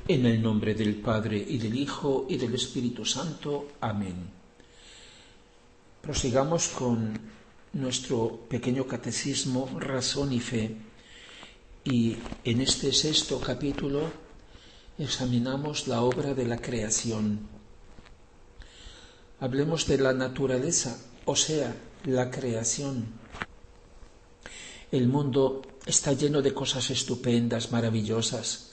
En el nombre del Padre, y del Hijo, y del Espíritu Santo. Amén. Prosigamos con nuestro pequeño catecismo, Razón y Fe, y en este 6º capítulo examinamos la obra de la creación. Hablemos de la naturaleza, o sea, la creación. El mundo está lleno de cosas estupendas, maravillosas,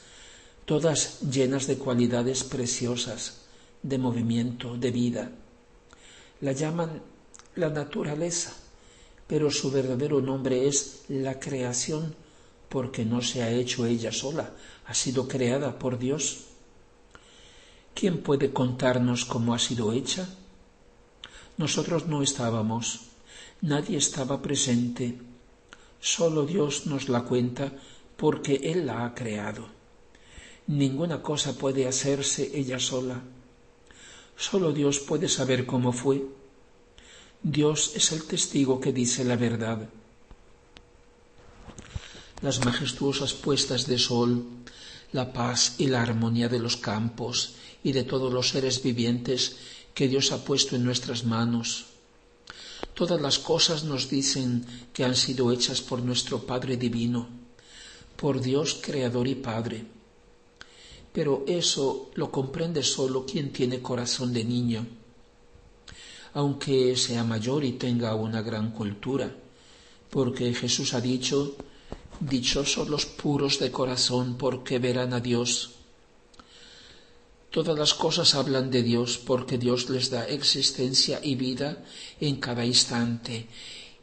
todas llenas de cualidades preciosas, de movimiento, de vida. La llaman la naturaleza, pero su verdadero nombre es la creación, porque no se ha hecho ella sola, ha sido creada por Dios. ¿Quién puede contarnos cómo ha sido hecha? Nosotros no estábamos, nadie estaba presente, solo Dios nos la cuenta porque Él la ha creado. Ninguna cosa puede hacerse ella sola. Solo Dios puede saber cómo fue. Dios es el testigo que dice la verdad. Las majestuosas puestas de sol, la paz y la armonía de los campos y de todos los seres vivientes que Dios ha puesto en nuestras manos. Todas las cosas nos dicen que han sido hechas por nuestro Padre Divino, por Dios Creador y Padre. Pero eso lo comprende solo quien tiene corazón de niño, aunque sea mayor y tenga una gran cultura, porque Jesús ha dicho: dichosos los puros de corazón, porque verán a Dios. Todas las cosas hablan de Dios, porque Dios les da existencia y vida en cada instante,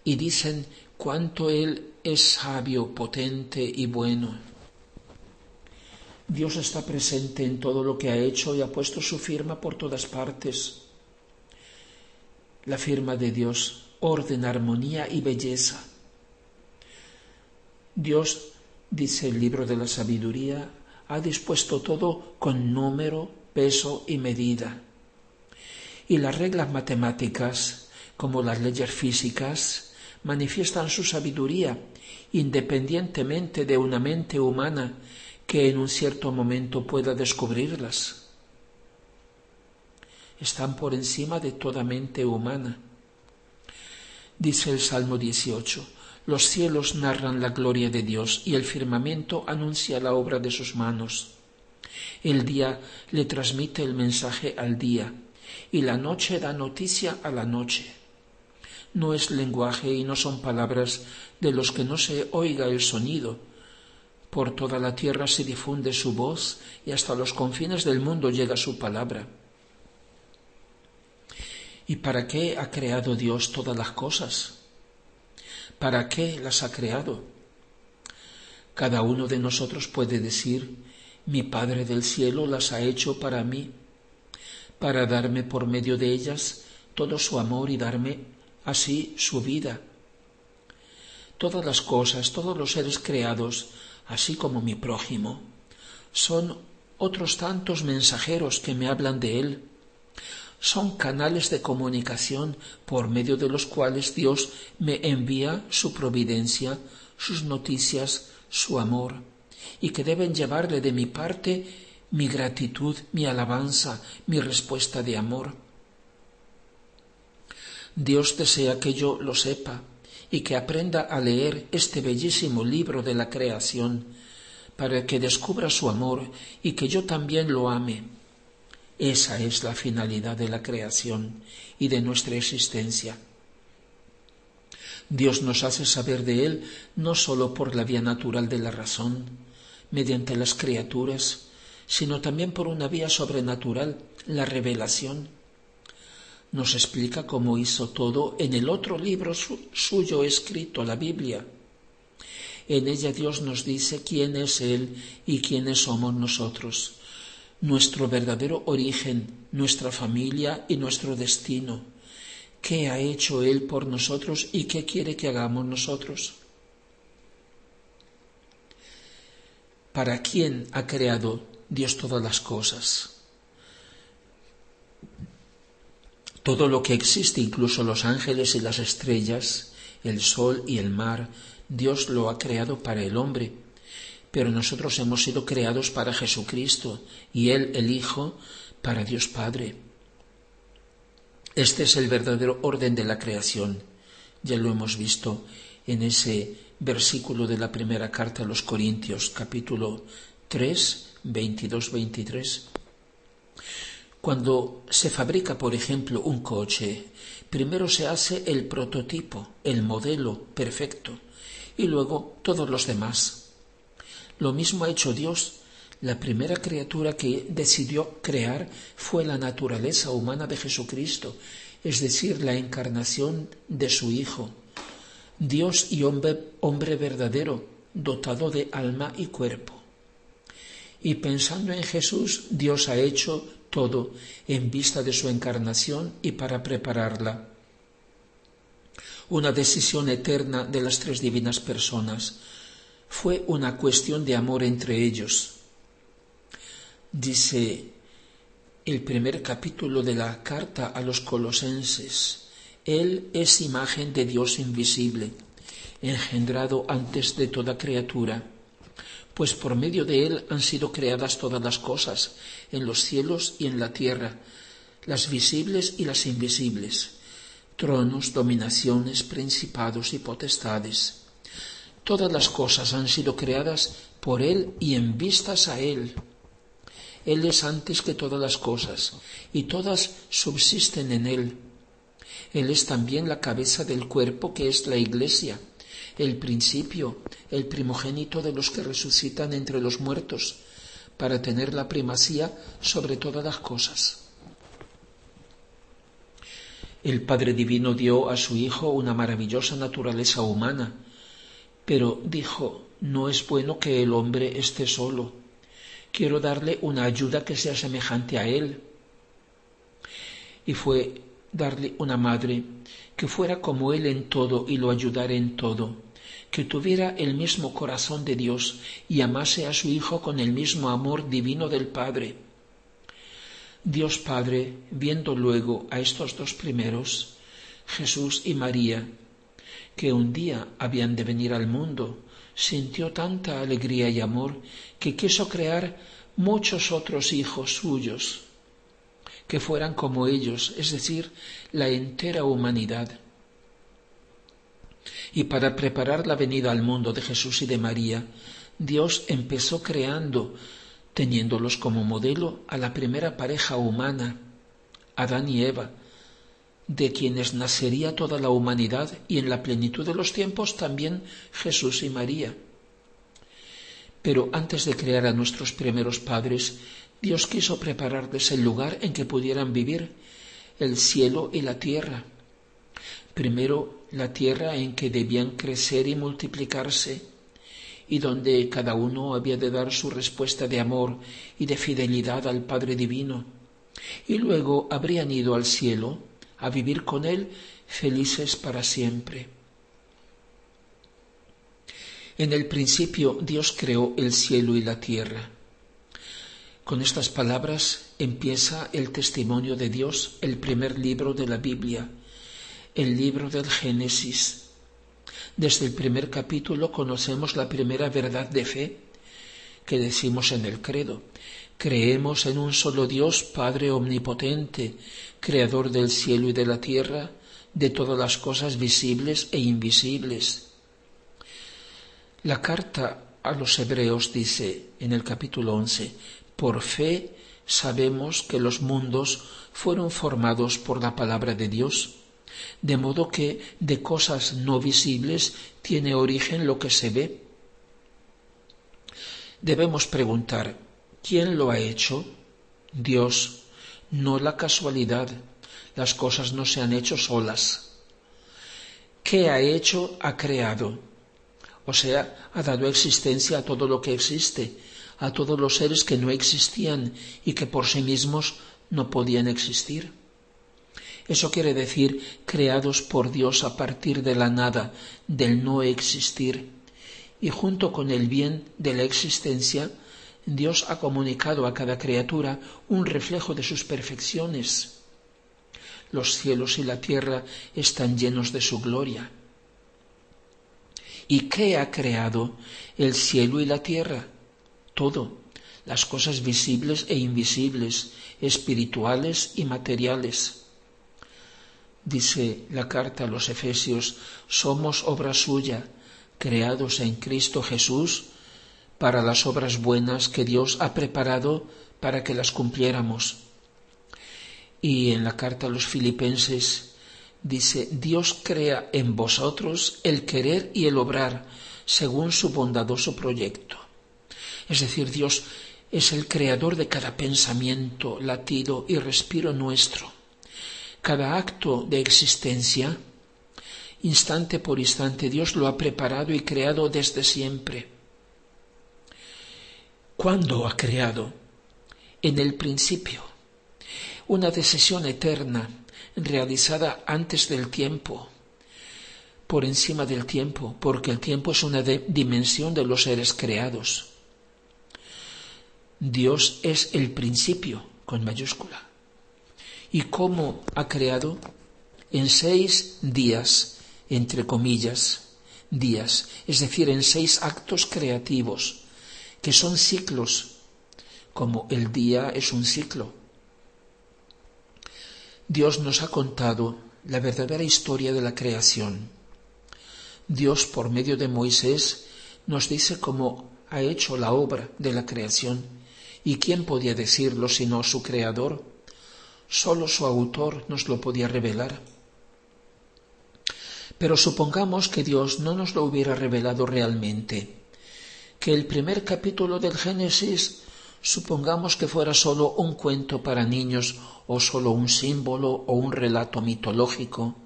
y dicen cuánto Él es sabio, potente y bueno. Dios está presente en todo lo que ha hecho y ha puesto su firma por todas partes. La firma de Dios, orden, armonía y belleza. Dios, dice el libro de la sabiduría, ha dispuesto todo con número, peso y medida. Y las reglas matemáticas, como las leyes físicas, manifiestan su sabiduría independientemente de una mente humana que en un cierto momento pueda descubrirlas. Están por encima de toda mente humana. Dice el Salmo 18, los cielos narran la gloria de Dios y el firmamento anuncia la obra de sus manos. El día le transmite el mensaje al día y la noche da noticia a la noche. No es lenguaje y no son palabras de los que no se oiga el sonido. Por toda la tierra se difunde su voz y hasta los confines del mundo llega su palabra. ¿Y para qué ha creado Dios todas las cosas? ¿Para qué las ha creado? Cada uno de nosotros puede decir: mi Padre del cielo las ha hecho para mí, para darme por medio de ellas todo su amor y darme así su vida. Todas las cosas, todos los seres creados, así como mi prójimo, son otros tantos mensajeros que me hablan de Él. Son canales de comunicación por medio de los cuales Dios me envía su providencia, sus noticias, su amor, y que deben llevarle de mi parte mi gratitud, mi alabanza, mi respuesta de amor. Dios desea que yo lo sepa y que aprenda a leer este bellísimo libro de la creación, para que descubra su amor y que yo también lo ame. Esa es la finalidad de la creación y de nuestra existencia. Dios nos hace saber de Él no sólo por la vía natural de la razón, mediante las criaturas, sino también por una vía sobrenatural, la revelación. Nos explica cómo hizo todo en el otro libro suyo escrito, la Biblia. En ella Dios nos dice quién es Él y quiénes somos nosotros, nuestro verdadero origen, nuestra familia y nuestro destino, qué ha hecho Él por nosotros y qué quiere que hagamos nosotros. ¿Para quién ha creado Dios todas las cosas? Todo lo que existe, incluso los ángeles y las estrellas, el sol y el mar, Dios lo ha creado para el hombre, pero nosotros hemos sido creados para Jesucristo y Él, el Hijo, para Dios Padre. Este es el verdadero orden de la creación. Ya lo hemos visto en ese versículo de la primera carta a los Corintios, capítulo 3, 22-23. Cuando se fabrica, por ejemplo, un coche, primero se hace el prototipo, el modelo perfecto, y luego todos los demás. Lo mismo ha hecho Dios. La primera criatura que decidió crear fue la naturaleza humana de Jesucristo, es decir, la encarnación de su Hijo, Dios y hombre verdadero, dotado de alma y cuerpo. Y pensando en Jesús, Dios ha hecho todo en vista de su encarnación y para prepararla. Una decisión eterna de las tres divinas personas. Fue una cuestión de amor entre ellos. Dice el primer capítulo de la carta a los Colosenses: Él es imagen de Dios invisible, engendrado antes de toda criatura, pues por medio de Él han sido creadas todas las cosas, en los cielos y en la tierra, las visibles y las invisibles, tronos, dominaciones, principados y potestades. Todas las cosas han sido creadas por Él y en vistas a Él. Él es antes que todas las cosas, y todas subsisten en Él. Él es también la cabeza del cuerpo, que es la Iglesia, el principio, el primogénito de los que resucitan entre los muertos, para tener la primacía sobre todas las cosas. El Padre Divino dio a su Hijo una maravillosa naturaleza humana, pero dijo: no es bueno que el hombre esté solo. Quiero darle una ayuda que sea semejante a él. Y fue darle una madre que fuera como él en todo y lo ayudara en todo, que tuviera el mismo corazón de Dios y amase a su Hijo con el mismo amor divino del Padre. Dios Padre, viendo luego a estos dos primeros, Jesús y María, que un día habían de venir al mundo, sintió tanta alegría y amor que quiso crear muchos otros hijos suyos, que fueran como ellos, es decir, la entera humanidad. Y para preparar la venida al mundo de Jesús y de María, Dios empezó creando, teniéndolos como modelo, a la primera pareja humana, Adán y Eva, de quienes nacería toda la humanidad, y en la plenitud de los tiempos también Jesús y María. Pero antes de crear a nuestros primeros padres, Dios quiso prepararles el lugar en que pudieran vivir, el cielo y la tierra. Primero la tierra en que debían crecer y multiplicarse, y donde cada uno había de dar su respuesta de amor y de fidelidad al Padre Divino. Y luego habrían ido al cielo a vivir con Él felices para siempre. En el principio Dios creó el cielo y la tierra. Con estas palabras empieza el testimonio de Dios, el primer libro de la Biblia, el libro del Génesis. Desde el primer capítulo conocemos la primera verdad de fe que decimos en el credo. Creemos en un solo Dios, Padre omnipotente, Creador del cielo y de la tierra, de todas las cosas visibles e invisibles. La carta a los Hebreos dice en el capítulo 11: por fe sabemos que los mundos fueron formados por la palabra de Dios, de modo que de cosas no visibles tiene origen lo que se ve. Debemos preguntar: ¿quién lo ha hecho? Dios, no la casualidad. Las cosas no se han hecho solas. ¿Qué ha hecho? Ha creado. O sea, ha dado existencia a todo lo que existe, a todos los seres que no existían y que por sí mismos no podían existir. Eso quiere decir creados por Dios a partir de la nada, del no existir, y junto con el bien de la existencia, Dios ha comunicado a cada criatura un reflejo de sus perfecciones. Los cielos y la tierra están llenos de su gloria. ¿Y qué ha creado? El cielo y la tierra. Todo. Las cosas visibles e invisibles, espirituales y materiales. Dice la carta a los Efesios, somos obra suya, creados en Cristo Jesús, para las obras buenas que Dios ha preparado para que las cumpliéramos. Y en la carta a los Filipenses dice, Dios crea en vosotros el querer y el obrar según su bondadoso proyecto. Es decir, Dios es el creador de cada pensamiento, latido y respiro nuestro. Cada acto de existencia, instante por instante, Dios lo ha preparado y creado desde siempre. ¿Cuándo ha creado? En el principio. Una decisión eterna, realizada antes del tiempo, por encima del tiempo, porque el tiempo es una dimensión de los seres creados. Dios es el principio, con mayúscula. ¿Y cómo ha creado? En 6 días, entre comillas, días, es decir, en 6 actos creativos, que son ciclos, como el día es un ciclo. Dios nos ha contado la verdadera historia de la creación. Dios, por medio de Moisés, nos dice cómo ha hecho la obra de la creación. ¿Y quién podía decirlo sino su creador? Solo su autor nos lo podía revelar. Pero supongamos que Dios no nos lo hubiera revelado realmente, que el primer capítulo del Génesis supongamos que fuera solo un cuento para niños o solo un símbolo o un relato mitológico.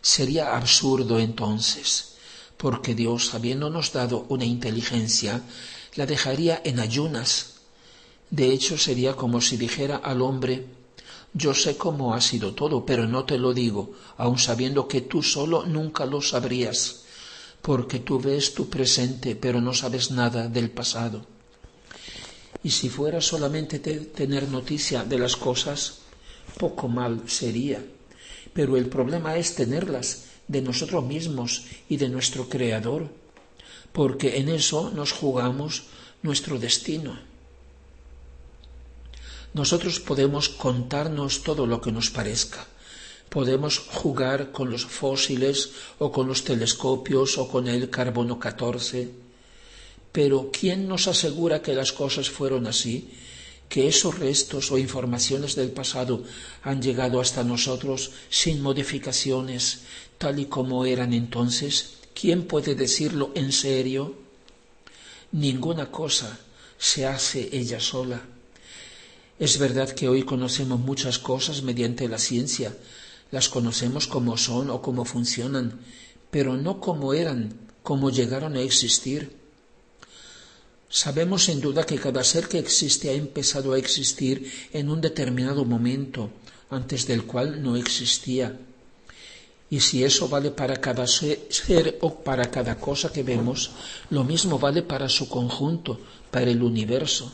Sería absurdo entonces, porque Dios, habiéndonos dado una inteligencia, la dejaría en ayunas. De hecho, sería como si dijera al hombre, yo sé cómo ha sido todo, pero no te lo digo, aun sabiendo que tú solo nunca lo sabrías, porque tú ves tu presente, pero no sabes nada del pasado. Y si fuera solamente tener noticia de las cosas, poco mal sería. Pero el problema es tenerlas de nosotros mismos y de nuestro Creador, porque en eso nos jugamos nuestro destino. Nosotros podemos contarnos todo lo que nos parezca. Podemos jugar con los fósiles o con los telescopios o con el carbono 14. Pero ¿quién nos asegura que las cosas fueron así? Que esos restos o informaciones del pasado han llegado hasta nosotros sin modificaciones, tal y como eran entonces. ¿Quién puede decirlo en serio? Ninguna cosa se hace ella sola. Es verdad que hoy conocemos muchas cosas mediante la ciencia, las conocemos como son o como funcionan, pero no como eran, como llegaron a existir. Sabemos sin duda que cada ser que existe ha empezado a existir en un determinado momento, antes del cual no existía. Y si eso vale para cada ser o para cada cosa que vemos, lo mismo vale para su conjunto, para el universo.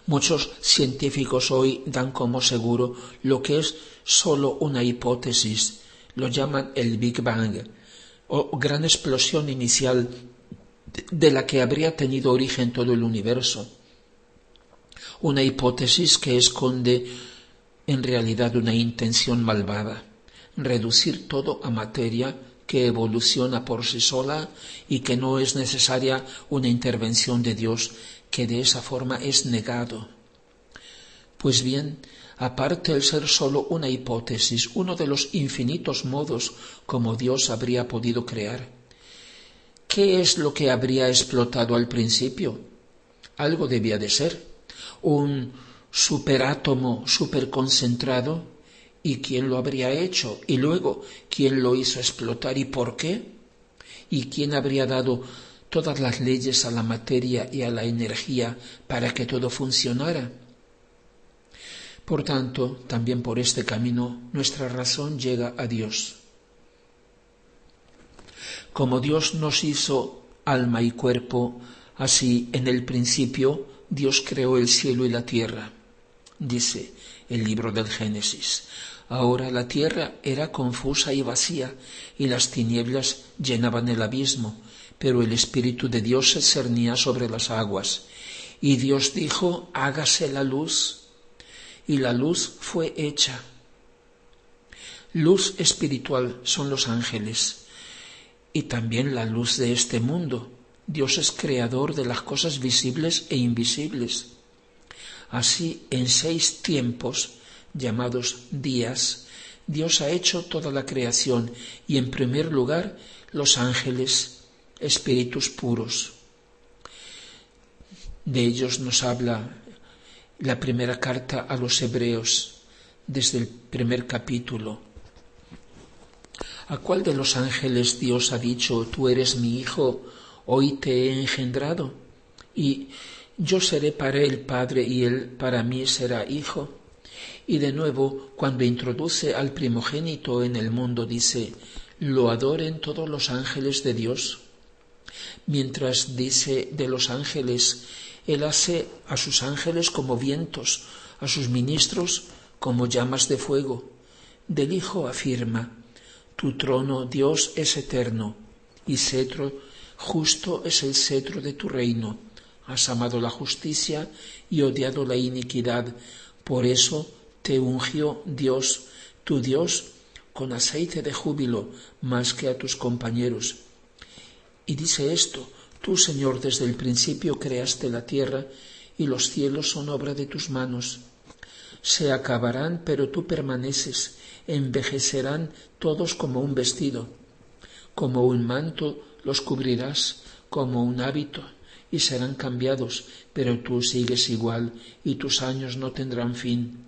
Muchos científicos hoy dan como seguro lo que es solo una hipótesis, lo llaman el Big Bang, o gran explosión inicial de la que habría tenido origen todo el universo. Una hipótesis que esconde en realidad una intención malvada, reducir todo a materia que evoluciona por sí sola y que no es necesaria una intervención de Dios, que de esa forma es negado. Pues bien, aparte el ser solo una hipótesis, uno de los infinitos modos como Dios habría podido crear, ¿qué es lo que habría explotado al principio? Algo debía de ser, un superátomo superconcentrado. ¿Y quién lo habría hecho? Y luego, ¿quién lo hizo explotar y por qué? ¿Y quién habría dado todas las leyes a la materia y a la energía para que todo funcionara? Por tanto, también por este camino, nuestra razón llega a Dios. Como Dios nos hizo alma y cuerpo, así en el principio Dios creó el cielo y la tierra. Dice el libro del Génesis. Ahora la tierra era confusa y vacía, y las tinieblas llenaban el abismo, pero el Espíritu de Dios se cernía sobre las aguas. Y Dios dijo: hágase la luz, y la luz fue hecha. Luz espiritual son los ángeles, y también la luz de este mundo. Dios es creador de las cosas visibles e invisibles. Así, en 6 tiempos, llamados días, Dios ha hecho toda la creación y, en primer lugar, los ángeles, espíritus puros. De ellos nos habla la primera carta a los Hebreos, desde el primer capítulo. ¿A cuál de los ángeles Dios ha dicho: tú eres mi hijo, hoy te he engendrado? Y yo seré para él padre y él para mí será hijo. Y de nuevo, cuando introduce al primogénito en el mundo, dice: lo adoren todos los ángeles de Dios. Mientras dice de los ángeles, él hace a sus ángeles como vientos, a sus ministros como llamas de fuego. Del Hijo afirma: tu trono, Dios, es eterno, y cetro justo es el cetro de tu reino. Has amado la justicia y odiado la iniquidad. Por eso te ungió Dios, tu Dios, con aceite de júbilo más que a tus compañeros. Y dice esto: tú, Señor, desde el principio creaste la tierra, y los cielos son obra de tus manos. Se acabarán, pero tú permaneces, envejecerán todos como un vestido. Como un manto los cubrirás, como un hábito, y serán cambiados, pero tú sigues igual, y tus años no tendrán fin.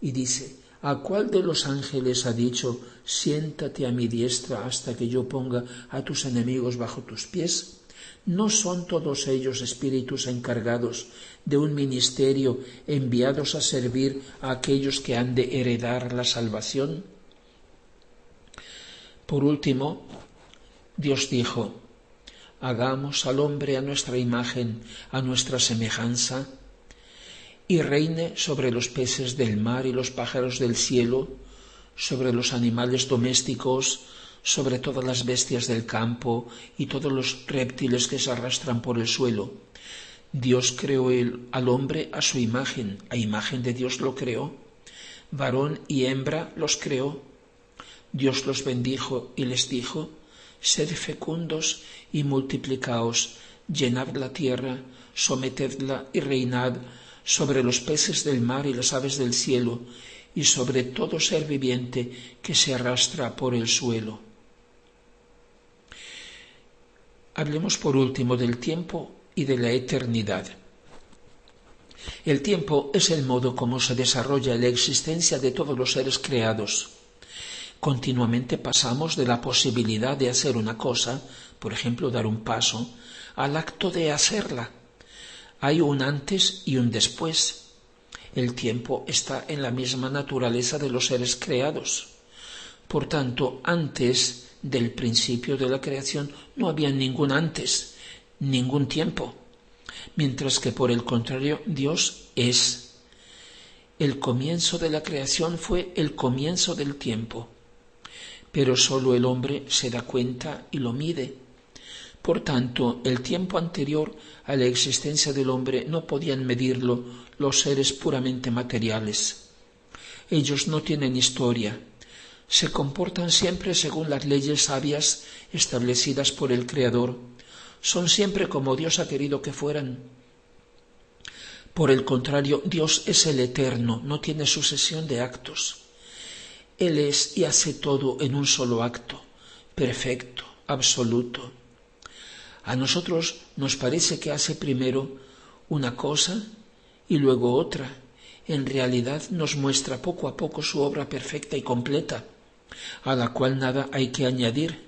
Y dice: ¿a cuál de los ángeles ha dicho: siéntate a mi diestra hasta que yo ponga a tus enemigos bajo tus pies? ¿No son todos ellos espíritus encargados de un ministerio, enviados a servir a aquellos que han de heredar la salvación? Por último, Dios dijo: hagamos al hombre a nuestra imagen, a nuestra semejanza, y reine sobre los peces del mar y los pájaros del cielo, sobre los animales domésticos, sobre todas las bestias del campo y todos los reptiles que se arrastran por el suelo. Dios creó al hombre a su imagen, a imagen de Dios lo creó, varón y hembra los creó. Dios los bendijo y les dijo: sed fecundos y multiplicaos, llenad la tierra, sometedla y reinad sobre los peces del mar y las aves del cielo, y sobre todo ser viviente que se arrastra por el suelo. Hablemos por último del tiempo y de la eternidad. El tiempo es el modo como se desarrolla la existencia de todos los seres creados. Continuamente pasamos de la posibilidad de hacer una cosa, por ejemplo, dar un paso, al acto de hacerla. Hay un antes y un después. El tiempo está en la misma naturaleza de los seres creados. Por tanto, antes del principio de la creación no había ningún antes, ningún tiempo, mientras que por el contrario Dios es. El comienzo de la creación fue el comienzo del tiempo, pero solo el hombre se da cuenta y lo mide. Por tanto, el tiempo anterior a la existencia del hombre no podían medirlo los seres puramente materiales. Ellos no tienen historia, se comportan siempre según las leyes sabias establecidas por el Creador, son siempre como Dios ha querido que fueran. Por el contrario, Dios es el eterno, no tiene sucesión de actos. Él es y hace todo en un solo acto, perfecto, absoluto. A nosotros nos parece que hace primero una cosa y luego otra. En realidad nos muestra poco a poco su obra perfecta y completa, a la cual nada hay que añadir.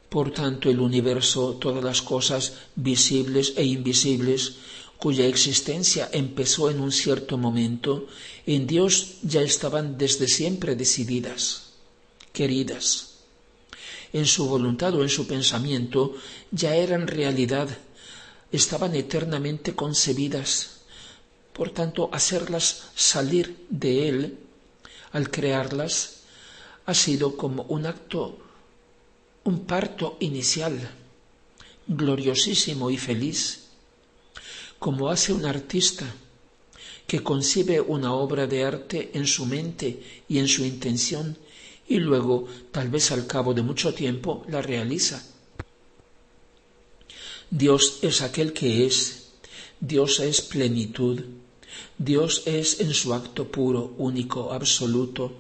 Por tanto, el universo, todas las cosas visibles e invisibles, cuya existencia empezó en un cierto momento, en Dios ya estaban desde siempre decididas, queridas. En su voluntad o en su pensamiento ya eran realidad, estaban eternamente concebidas. Por tanto, hacerlas salir de él, al crearlas, ha sido como un parto inicial, gloriosísimo y feliz, como hace un artista que concibe una obra de arte en su mente y en su intención y luego, tal vez al cabo de mucho tiempo, la realiza. Dios es aquel que es, Dios es plenitud, Dios es en su acto puro, único, absoluto,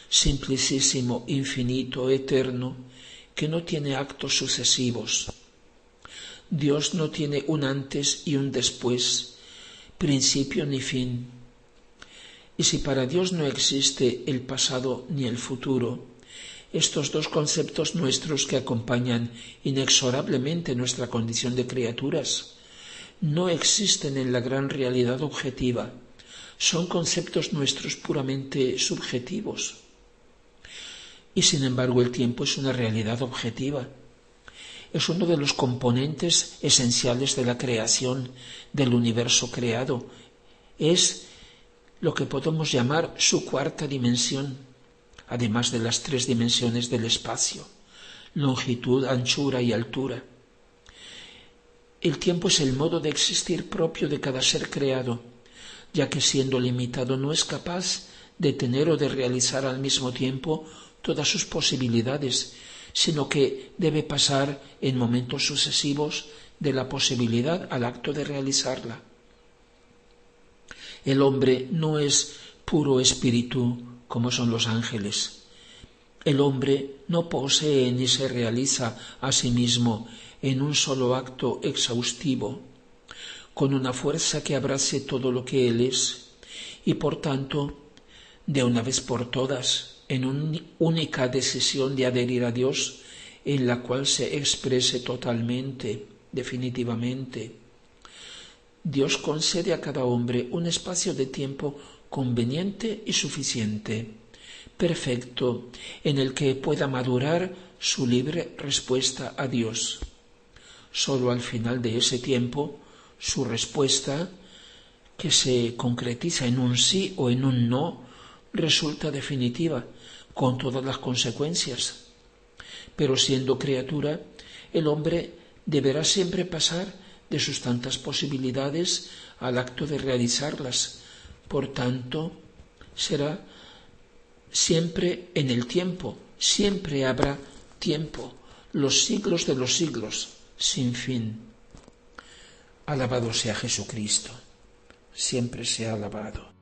simplicísimo, infinito, eterno, que no tiene actos sucesivos. Dios no tiene un antes y un después, principio ni fin. Y si para Dios no existe el pasado ni el futuro, estos dos conceptos nuestros que acompañan inexorablemente nuestra condición de criaturas no existen en la gran realidad objetiva, son conceptos nuestros puramente subjetivos. Y sin embargo el tiempo es una realidad objetiva. Es uno de los componentes esenciales de la creación, del universo creado. Es lo que podemos llamar su cuarta dimensión, además de las tres dimensiones del espacio, longitud, anchura y altura. El tiempo es el modo de existir propio de cada ser creado, ya que siendo limitado no es capaz de tener o de realizar al mismo tiempo todas sus posibilidades, sino que debe pasar en momentos sucesivos de la posibilidad al acto de realizarla. El hombre no es puro espíritu como son los ángeles. El hombre no posee ni se realiza a sí mismo en un solo acto exhaustivo, con una fuerza que abrace todo lo que él es, y por tanto, de una vez por todas, en una única decisión de adherir a Dios, en la cual se exprese totalmente, definitivamente. Dios concede a cada hombre un espacio de tiempo conveniente y suficiente, perfecto, en el que pueda madurar su libre respuesta a Dios. Solo al final de ese tiempo, su respuesta, que se concretiza en un sí o en un no, resulta definitiva, con todas las consecuencias. Pero siendo criatura, el hombre deberá siempre pasar de sus tantas posibilidades al acto de realizarlas. Por tanto, será siempre en el tiempo, siempre habrá tiempo, los siglos de los siglos, sin fin. Alabado sea Jesucristo, siempre sea alabado.